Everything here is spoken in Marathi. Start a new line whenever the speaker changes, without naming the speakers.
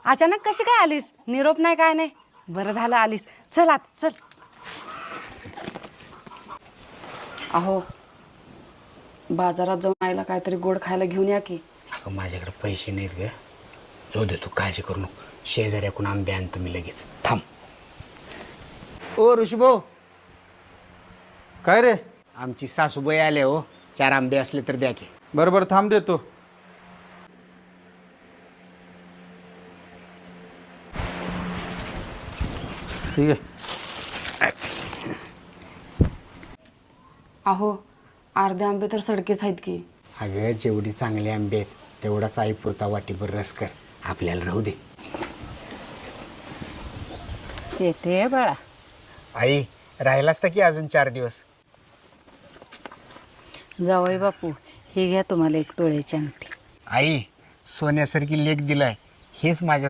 अचानक कशी काय आलीस? निरोप नाही काय नाही. बरं झालं आलीस. चल आत चल. अहो बाजारात जाऊन आईला काहीतरी गोड खायला घेऊन या की.
अगं माझ्याकडे पैसे नाहीत ग. जाऊ दे, तू काळजी करू नको. शेजाऱ्याकडून आंबे आणतो मी लगेच. थांब. ओ ऋषभो,
काय रे?
आमची सासूबाई आले हो. 4 आंबे असले तर द्या की.
बरं बरं थांब देतो. ठीक आहे.
अहो अर्धे आंबे तर सडकेच आहेत की.
अगं जेवढी चांगले आंबे आहेत तेवढाच आईपुरता वाटीभर रस कर. आपल्याला राहू दे.
येते बाळा.
आई राहिलास तर की अजून 4 दिवस.
जावई बापू, ही घ्या तुम्हाला 1 तोळ्याची अंगठी.
आई सोन्यासारखी लेक दिलाय. हेच माझ्या